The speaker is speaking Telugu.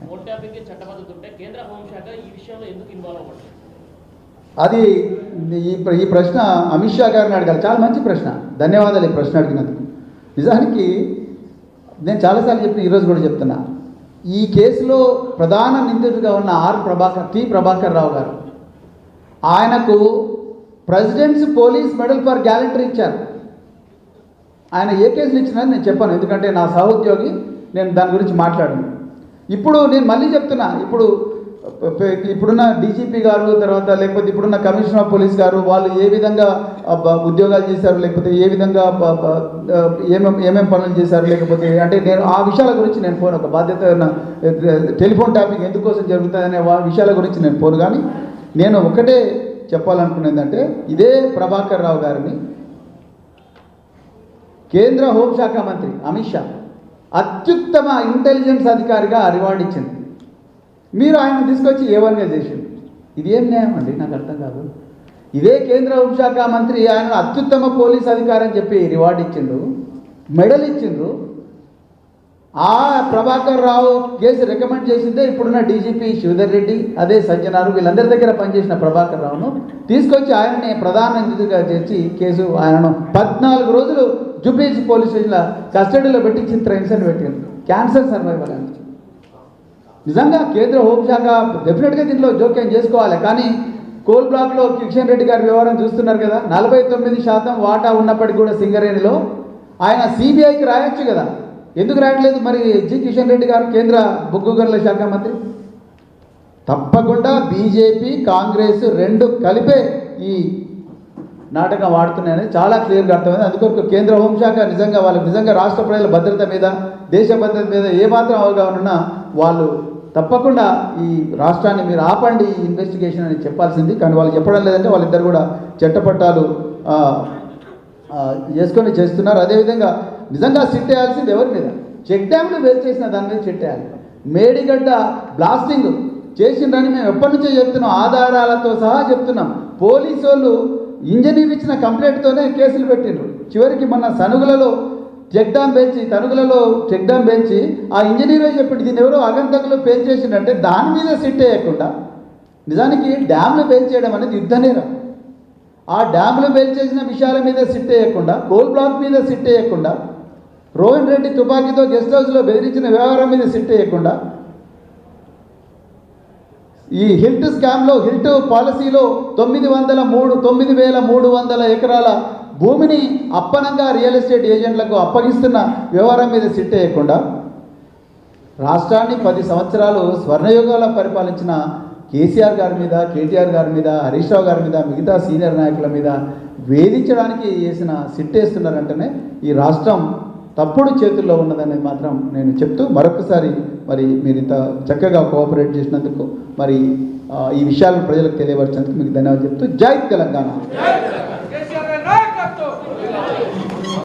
ఫోన్ ట్యాపింగ్ చట్టబద్ధత ఉంటే కేంద్ర హోంశాఖ ఈ విషయంలో ఎందుకు ఇన్వాల్వ్ అవ్వట్లేదు? అది ఈ ప్రశ్న అమిత్ షా గారిని అడగాలి. చాలా మంచి ప్రశ్న, ధన్యవాదాలు ఈ ప్రశ్న అడిగినందుకు. నిజానికి నేను చాలాసార్లు చెప్పిన, ఈరోజు కూడా చెప్తున్నా, ఈ కేసులో ప్రధాన నిందితుడిగా ఉన్న టి ప్రభాకర్ రావు గారు, ఆయనకు presidents police medal for gallantry ఇచ్చారు. ఆయన ఏ కేసులు ఇచ్చినా నేను చెప్పాను, ఎందుకంటే నా సహోద్యోగి, నేను దాని గురించి మాట్లాడను. ఇప్పుడు నేను మళ్ళీ చెప్తున్నా, ఇప్పుడున్న డీజీపీ గారు, తర్వాత లేకపోతే ఇప్పుడున్న కమిషనర్ ఆఫ్ పోలీస్ గారు, వాళ్ళు ఏ విధంగా ఉద్యోగాలు చేశారు, లేకపోతే ఏ విధంగా ఏమేం పనులు చేశారు, లేకపోతే అంటే నేను ఆ విషయాల గురించి నేను పోను. ఒక బాధ్యత టెలిఫోన్ ట్యాపింగ్ ఎందుకోసం జరుగుతుందనే విషయాల గురించి నేను పోను. కానీ నేను ఒకటే చెప్పాలనుకునేది అంటే, ఇదే ప్రభాకర్ రావు గారిని కేంద్ర హోంశాఖ మంత్రి అమిత్ షా అత్యుత్తమ ఇంటెలిజెన్స్ అధికారిగా రివార్డు ఇచ్చింది. మీరు ఆయన తీసుకొచ్చి ఏవన్గా చేసింది. ఇది ఏం న్యాయం అండి? నాకు అర్థం కాదు. ఇదే కేంద్ర హోంశాఖ మంత్రి ఆయన అత్యుత్తమ పోలీస్ అధికారి అని చెప్పి రివార్డు ఇచ్చిండు, మెడల్ ఇచ్చిండ్రు. ఆ ప్రభాకర్ రావు కేసు రికమెండ్ చేసిందే ఇప్పుడున్న డీజీపీ శ్రీధర్ రెడ్డి, అదే సజ్జనారు, వీళ్ళందరి దగ్గర పనిచేసిన ప్రభాకర్ రావును తీసుకొచ్చి ఆయనని ప్రధాన నిందితుడిగా చేర్చి కేసు ఆయనను 14 రోజులు జూబ్లీహిల్స్ పోలీస్ స్టేషన్లో కస్టడీలో పెట్టి హింసను పెట్టింది. క్యాన్సర్ సర్వైవల్ అని. నిజంగా కేంద్ర హోంశాఖ డెఫినెట్గా దీనిలో జోక్యం చేసుకోవాలి. కానీ కోల్ బ్లాక్లో కిషన్ రెడ్డి గారి వ్యవహారం చూస్తున్నారు కదా, 49% వాటా ఉన్నప్పటికీ కూడా సింగరేణిలో ఆయన సిబిఐకి రాయొచ్చు కదా, ఎందుకు రాయట్లేదు మరి జి కిషన్ రెడ్డి గారు, కేంద్ర బొగ్గు గనుల శాఖ మంత్రి? తప్పకుండా బీజేపీ కాంగ్రెస్ రెండు కలిపే ఈ నాటకం ఆడుతున్నాయని చాలా క్లియర్గా అర్థమైంది. అందుకొరకు కేంద్ర హోంశాఖ నిజంగా వాళ్ళకి నిజంగా రాష్ట్ర ప్రజల భద్రత మీద, దేశ భద్రత మీద ఏ మాత్రం అవగాహన ఉన్నా వాళ్ళు తప్పకుండా ఈ రాష్ట్రాన్ని మీరు ఆపండి ఈ ఇన్వెస్టిగేషన్ అని చెప్పాల్సింది. కానీ వాళ్ళు చెప్పడం లేదంటే వాళ్ళిద్దరు కూడా చట్టపట్టాలు చేసుకొని చేస్తున్నారు. అదేవిధంగా నిజంగా సిట్ వేయాల్సింది ఎవరి మీద? చెక్ డ్యామ్లు వేస్ట్ చేసిన దాని మీద చెక్ వేయాలి. మేడిగడ్డ బ్లాస్టింగ్ చేసిండ్రని మేము ఎప్పటి నుంచో చెప్తున్నాం, ఆధారాలతో సహా చెప్తున్నాం. పోలీసు వాళ్ళు ఇంజనీర్ ఇచ్చిన కంప్లైంట్తోనే కేసులు పెట్టిండ్రు. చివరికి మన తనుగులలో చెక్ డ్యామ్ పెంచి ఆ ఇంజనీరే చెప్పిండు, దీన్ని ఎవరో అగంతకులు పెంచేసిండంటే దాని మీద సిట్ వేయకుండా, నిజానికి డ్యామ్లు పెంచేయడం అనేది యుద్ధ నేరం. ఆ డ్యామ్లు పెంచేసిన విషయాల మీద సిట్ వేయకుండా, కోల్ బ్లాక్ మీద సిట్ వేయకుండా, రోహన్ రెడ్డి తుపాకీతో గెస్ట్ హౌస్లో బెదిరించిన వ్యవహారం మీద సిట్ వేయకుండా, ఈ హిల్ట్ స్కామ్లో హిల్ట్ పాలసీలో 9,300 ఎకరాల భూమిని అప్పనంగా రియల్ ఎస్టేట్ ఏజెంట్లకు అప్పగిస్తున్న వ్యవహారం మీద సిట్ వేయకుండా, రాష్ట్రాన్ని 10 సంవత్సరాలు స్వర్ణయుగాల పరిపాలించిన కేసీఆర్ గారి మీద, కేటీఆర్ గారి మీద, హరీష్ రావు గారి మీద, మిగతా సీనియర్ నాయకుల మీద వేధించడానికి చేసిన సిట్ వేస్తున్నారంటేనే ఈ రాష్ట్రం తప్పుడు చేతుల్లో ఉన్నదని మాత్రం నేను చెప్తూ, మరొకసారి మరి మీరు ఇంత చక్కగా కోఆపరేట్ చేసినందుకు, మరి ఈ విషయాలను ప్రజలకు తెలియపరిచినందుకు మీకు ధన్యవాదాలు చెప్తూ, జై తెలంగాణ.